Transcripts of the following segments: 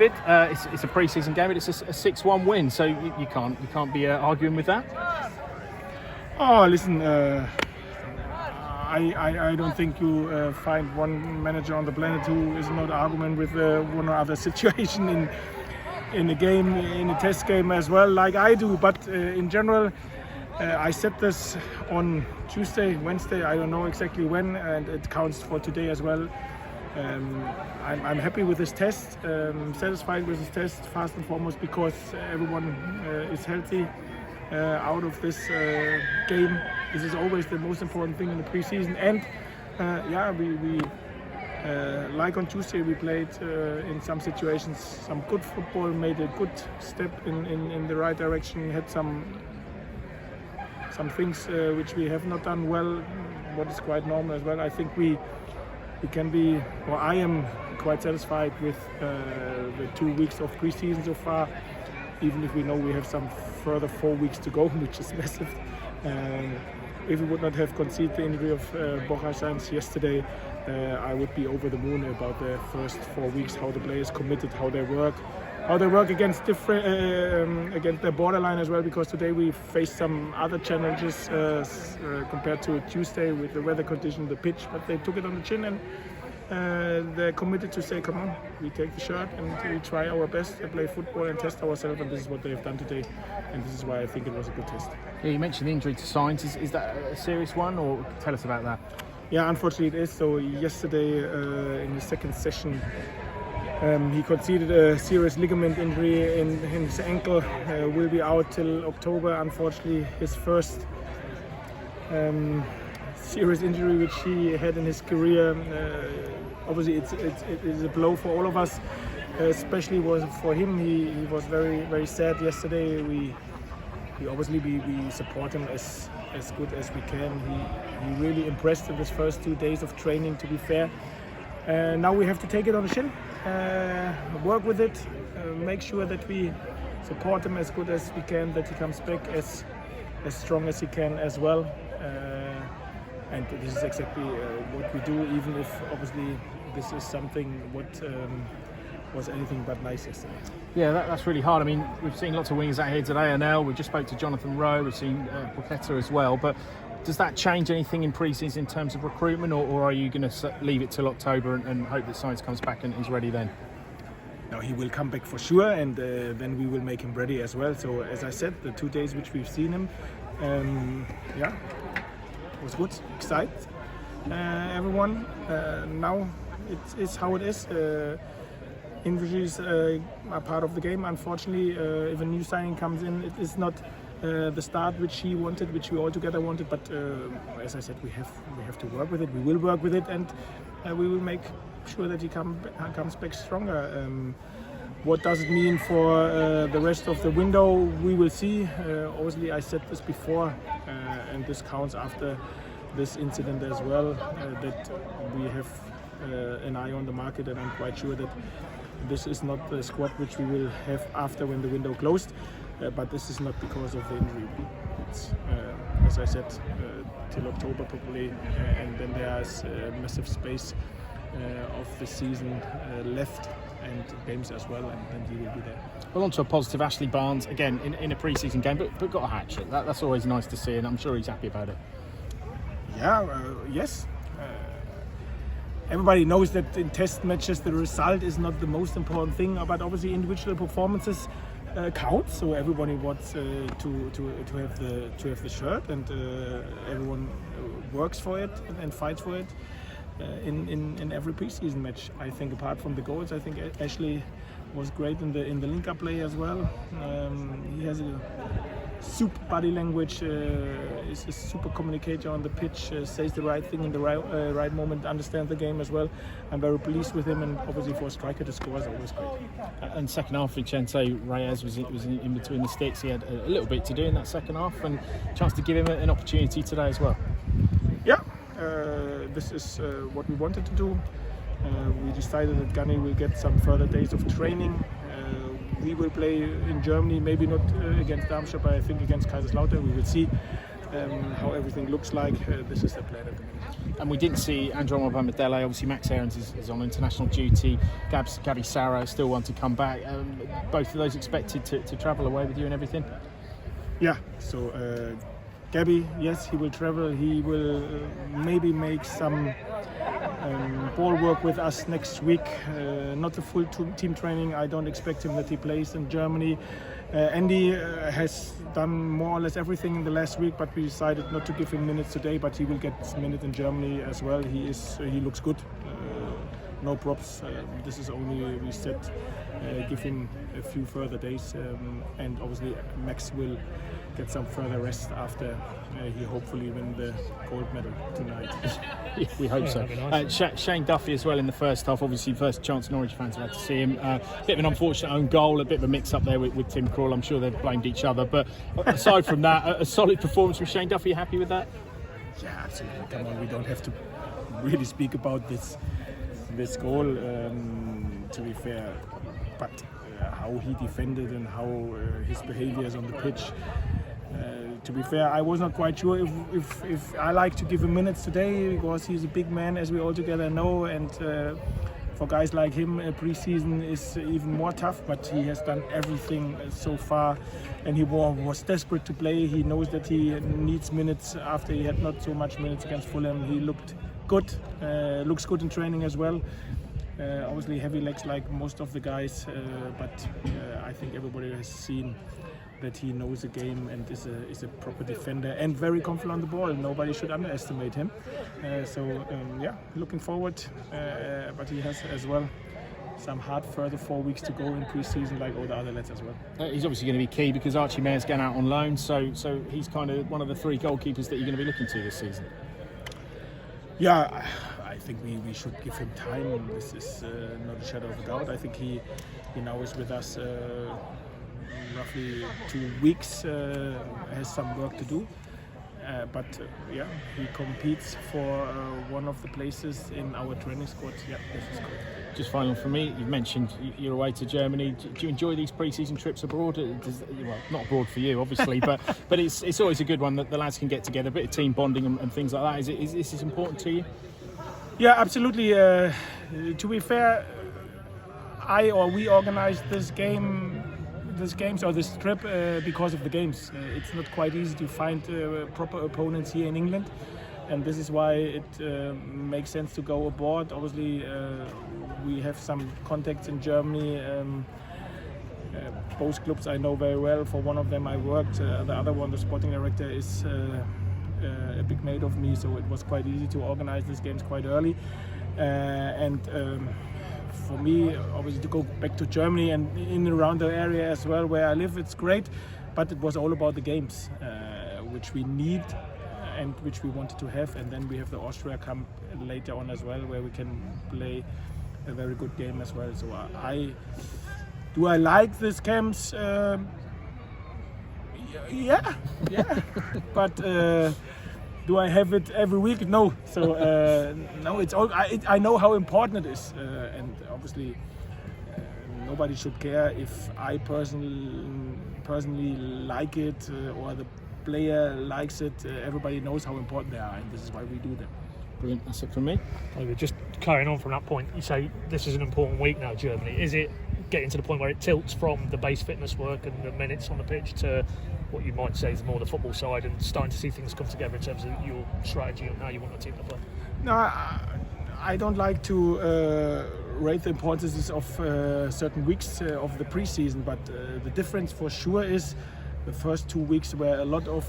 It's a pre-season game, but it's a 6-1 win, so you can't be arguing with that. Oh, listen, I don't think you find one manager on the planet who is not arguing with one or other situation in a game, in a test game as well, like I do. But in general, I said this on Tuesday, Wednesday, I don't know exactly when, and it counts for today as well. I'm happy with this test, satisfied with this test, first and foremost because everyone is healthy out of this game. This is always the most important thing in the preseason. And we like on Tuesday, we played in some situations some good football, made a good step in the right direction, had some things which we have not done well, what is quite normal as well. I think we can be, or I am quite satisfied with the 2 weeks of preseason so far, even if we know we have some further 4 weeks to go, which is massive. If we would not have conceded the injury of Borja yesterday, I would be over the moon about the first 4 weeks, how the players committed, how they work against different against the borderline as well, because today we faced some other challenges compared to Tuesday with the weather condition, the pitch, but they took it on the chin and they're committed to say, come on, we take the shirt and we try our best to play football and test ourselves, and this is what they've done today, and this is why I think it was a good test. Yeah, you mentioned the injury to Sainz. Is that a serious one, or tell us about that? Yeah, unfortunately it is. So yesterday in the second session, he conceded a serious ligament injury in his ankle, will be out till October. Unfortunately, his first serious injury which he had in his career. Obviously, it is a blow for all of us, especially was for him. He was very, very sad yesterday. We obviously we support him as good as we can. He really impressed in his first 2 days of training, to be fair. Now we have to take it on the chin, work with it, make sure that we support him as good as we can, that he comes back as strong as he can as well. And this is exactly what we do, even if obviously this is something what was anything but nice yesterday. Yeah, that's really hard. I mean, we've seen lots of wingers out here today, ANL. We just spoke to Jonathan Rowe, we've seen Paqueta as well, but does that change anything in pre-season in terms of recruitment, or are you going to leave it till October and hope that Sainz comes back and is ready then? No, he will come back for sure, and then we will make him ready as well. So as I said, the 2 days which we've seen him, was good, excited everyone. Now it's how it is. Injuries are part of the game. Unfortunately, if a new signing comes in, it is not the start which he wanted, which we all together wanted. But as I said, we have to work with it. We will work with it, and we will make sure that he comes back stronger. What does it mean for the rest of the window? We will see. Obviously, I said this before, and this counts after this incident as well, that we have an eye on the market, and I'm quite sure that this is not the squad which we will have after when the window closed, but this is not because of the injury. It's, as I said, till October probably, and then there's massive space of the season left and games as well, and then he will be there. Well, on to a positive, Ashley Barnes, again in a pre-season game, but got a hat-trick. That's always nice to see, and I'm sure he's happy about it. Yeah, yes. Everybody knows that in test matches the result is not the most important thing, but obviously individual performances count. So everybody wants to have the shirt, and everyone works for it and fights for it in every preseason match. I think apart from the goals, I think Ashley was great in the link-up play as well. He has a super body language, is a super communicator on the pitch, says the right thing in the right moment, understands the game as well. I'm very pleased with him, and obviously for a striker to score is always great. And second half, Vicente Reyes was in between the sticks. He had a little bit to do in that second half, and a chance to give him an opportunity today as well. Yeah, this is what we wanted to do. We decided that Gunny will get some further days of training. We will play in Germany, maybe not against Darmstadt, but I think against Kaiserslautern. We will see. how everything looks like. This is the plan at the minute. And we didn't see Andron Obamidele. Obviously, Max Aarons is on international duty. Gabby Sarah still want to come back. Both of those expected to travel away with you and everything? Yeah, so Gabby, yes, he will travel. He will maybe make some ball work with us next week. Not a full team training. I don't expect him that he plays in Germany. Andy has done more or less everything in the last week, but we decided not to give him minutes today. But he will get minutes in Germany as well. He looks good. No props. This is only we said give him a few further days, and obviously Max will get some further rest after he hopefully win the gold medal tonight. We hope so. Nice. Shane Duffy as well in the first half. Obviously, first chance Norwich fans have had to see him. Bit of an unfortunate own goal, a bit of a mix-up there with Tim Krul. I'm sure they've blamed each other. But aside from that, a solid performance from Shane Duffy. You happy with that? Yeah, absolutely. Come on, we don't have to really speak about this goal. To be fair, but how he defended and how his behaviours on the pitch. To be fair, I was not quite sure if I like to give him minutes today because he's a big man, as we all together know, and for guys like him, pre-season is even more tough. But he has done everything so far, and he was desperate to play. He knows that he needs minutes after he had not so much minutes against Fulham. He looked good, looks good in training as well. Obviously heavy legs like most of the guys, but I think everybody has seen that he knows the game and is a proper defender and very confident on the ball. Nobody should underestimate him. Looking forward. But he has as well some hard further 4 weeks to go in pre-season, like all the other lads as well. He's obviously going to be key because Archie Mayor's going out on loan, so he's kind of one of the three goalkeepers that you're going to be looking to this season. Yeah, I think we should give him time. This is not a shadow of a doubt. I think he now is with us roughly 2 weeks, has some work to do. But he competes for one of the places in our training squad. Yeah, this is good. Just final for me, you've mentioned you're away to Germany. Do you enjoy these pre-season trips abroad? Well, not abroad for you, obviously, but it's always a good one that the lads can get together, a bit of team bonding and things like that. Is this important to you? Yeah, absolutely. To be fair, we organised this trip because of the games. It's not quite easy to find proper opponents here in England, and this is why it makes sense to go abroad. Obviously, we have some contacts in Germany. Both clubs I know very well. For one of them I worked. The other one, the sporting director, is a big mate of me, so it was quite easy to organize these games quite early. For me, obviously, to go back to Germany and in and around the area as well where I live, it's great. But it was all about the games, which we need and which we wanted to have. And then we have the Austria Cup later on as well, where we can play a very good game as well. So I like these camps. Yeah. But do I have it every week? No. So no, it's all. I know how important it is, and obviously nobody should care if I personally like it or the player likes it. Everybody knows how important they are, and this is why we do them. Brilliant. That's it from me. Just carrying on from that point, you say this is an important week now, Germany. Is it getting to the point where it tilts from the base fitness work and the minutes on the pitch to what you might say is more the football side and starting to see things come together in terms of your strategy and how you want the team to play? No, I don't like to rate the importance of certain weeks of the pre-season, but the difference for sure is the first 2 weeks were a lot of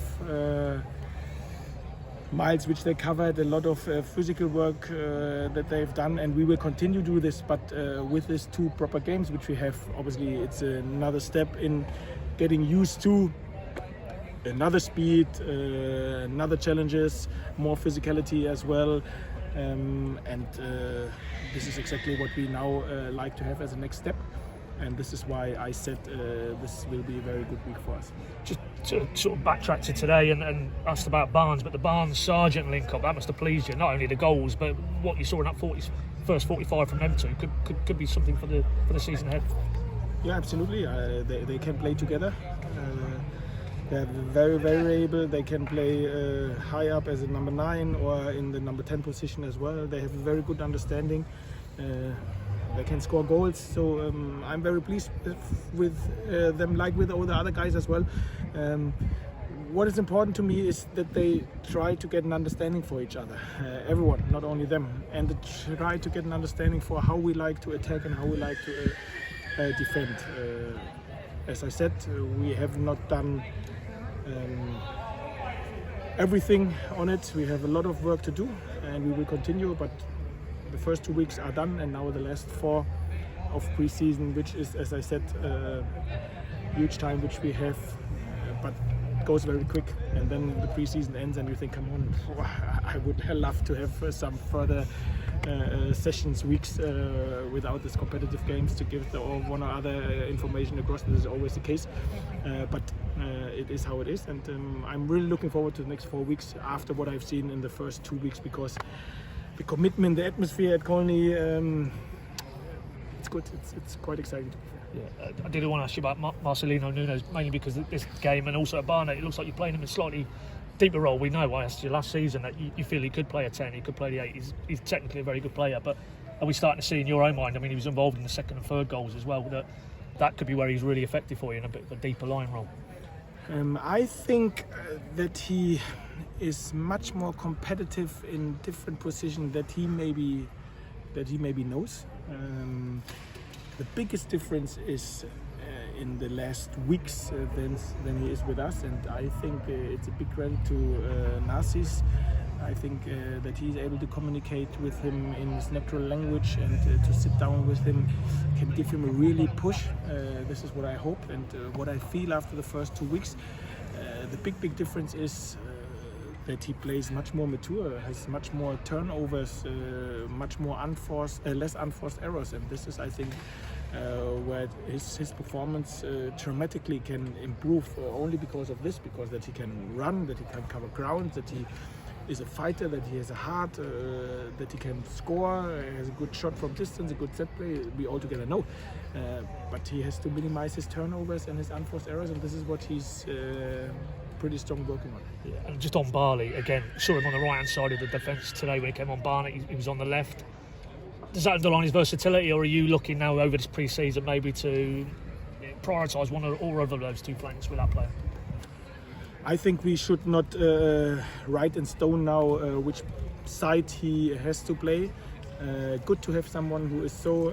miles which they covered, a lot of physical work that they've done, and we will continue to do this, but with these 2 proper games which we have, obviously it's another step in getting used to another speed, another challenges, more physicality as well, and this is exactly what we now like to have as a next step. And this is why I said this will be a very good week for us. Just to sort of backtrack to today and asked about Barnes, but the Barnes-Sargent link-up, that must have pleased you. Not only the goals, but what you saw in that first 45 from them two could be something for the season ahead. Yeah, absolutely. They can play together. They're very variable. They can play high up as a number 9 or in the number 10 position as well. They have a very good understanding. They can score goals, so I'm very pleased with them, like with all the other guys as well. What is important to me is that they try to get an understanding for each other, everyone, not only them, and they try to get an understanding for how we like to attack and how we like to defend. As I said, we have not done everything on it. We have a lot of work to do, and we will continue, but the first 2 weeks are done, and now the last 4 of pre-season, which is, as I said, huge time which we have, but it goes very quick, and then the pre-season ends and you think, come on, I would love to have some further sessions, weeks without these competitive games to give one or other information across. This is always the case, but it is how it is, and I'm really looking forward to the next 4 weeks after what I've seen in the first 2 weeks, because the commitment, the atmosphere at Colney, it's good. It's quite exciting. Yeah, I did want to ask you about Marcelino Nunes, mainly because of this game, and also at Barnet it looks like you're playing him in a slightly deeper role. We know, I asked you last season, that you feel he could play a 10, he could play the 8. He's technically a very good player, but are we starting to see in your own mind, I mean, he was involved in the second and third goals as well, that could be where he's really effective for you in a bit of a deeper line role? I think that he is much more competitive in different positions that he maybe knows. The biggest difference is in the last weeks than he is with us, and I think it's a big credit to Narcis. I think that he's able to communicate with him in his natural language, and to sit down with him can give him a really push. This is what I hope and what I feel after the first 2 weeks. The big difference is that he plays much more mature, has much more turnovers, much more less unforced errors, and this is, I think, where his performance dramatically can improve, only because of this, because that he can run, that he can cover ground, that he is a fighter, that he has a heart, that he can score, has a good shot from distance, a good set play. We all together know, but he has to minimize his turnovers and his unforced errors, and this is what he's pretty strong working on. Yeah, and just on Barley, again, saw him on the right hand side of the defence today when he came on. Barnet, he was on the left. Does that underline his versatility, or are you looking now over this pre-season maybe to prioritise one or other of those 2 flanks with that player? I think we should not write in stone now which side he has to play. Good to have someone who is so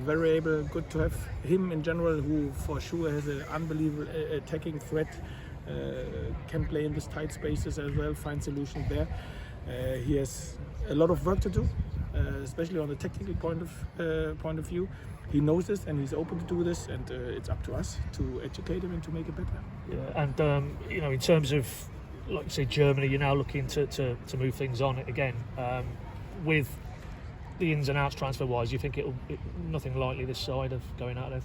variable. Good to have him in general, who for sure has an unbelievable attacking threat. Can play in these tight spaces as well, find solutions there. He has a lot of work to do, especially on the technical point of view. He knows this and he's open to do this, and it's up to us to educate him and to make it better. Yeah, and in terms of, like you say, Germany, you're now looking to move things on again. With the ins and outs transfer wise, you think it'll nothing likely this side of going out there?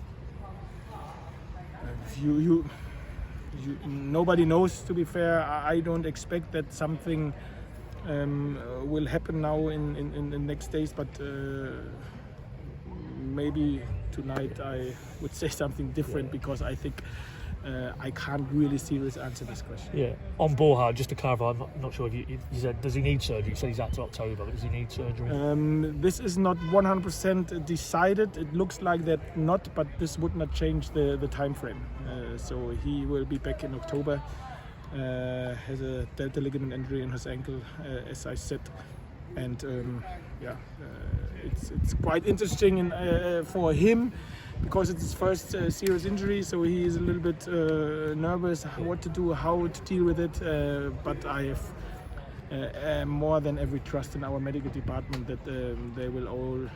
Nobody knows, to be fair. I don't expect that something will happen now in the next days, but maybe tonight I would say something different, because I think I can't really seriously answer this question. Yeah. On Borja, just to clarify, I'm not sure if you said, does he need surgery? You said he's out to October, but does he need surgery? This is not 100% decided. It looks like that not, but this would not change the time frame. So he will be back in October. Has a delta ligament injury in his ankle, as I said, and it's quite interesting for him, because it's his first serious injury, so he is a little bit nervous what to do, how to deal with it, but I have more than every trust in our medical department that they will all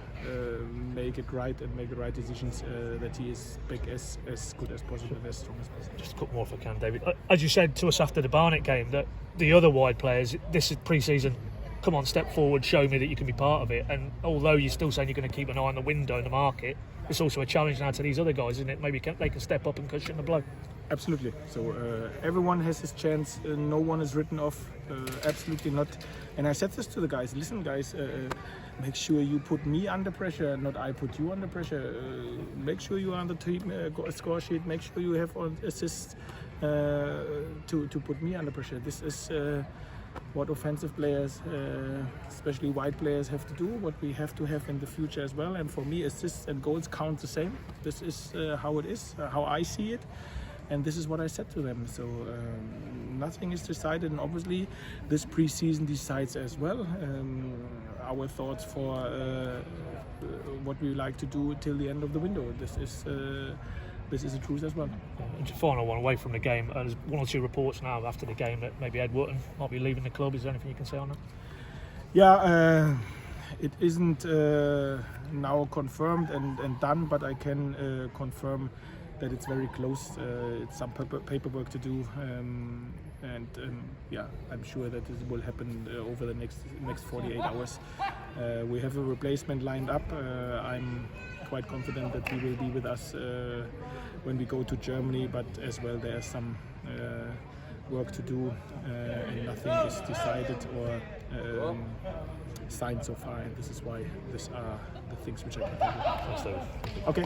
make it right and make the right decisions, that he is back as good as possible and as strong as possible. Just a couple more if I can, David. As you said to us after the Barnet game, that the other wide players, this is pre-season, come on, step forward, show me that you can be part of it. And although you're still saying you're going to keep an eye on the window in the market, it's also a challenge now to these other guys, isn't it? Maybe they can step up and cushion the blow. Absolutely. So everyone has his chance. No one is written off. Absolutely not. And I said this to the guys. Listen, guys, make sure you put me under pressure, not I put you under pressure. Make sure you are on the team score sheet. Make sure you have assists. to put me under pressure. This is what offensive players, especially wide players, have to do, what we have to have in the future as well. And for me, assists and goals count the same. This is how it is, how I see it. And this is what I said to them. So nothing is decided, and obviously this pre-season decides as well our thoughts for what we like to do till the end of the window. This is the truth as well. And just final one away from the game. There's one or two reports now after the game that maybe Ed Wootton might be leaving the club. Is there anything you can say on that? Yeah, it isn't now confirmed and done, but I can confirm that it's very close. It's some paperwork to do, and yeah, I'm sure that this will happen over the next 48 hours. We have a replacement lined up. I'm quite confident that he will be with us when we go to Germany, but as well there's some work to do, and nothing is decided or signed so far, and this is why these are the things which I can tell you. Thanks, David. Okay.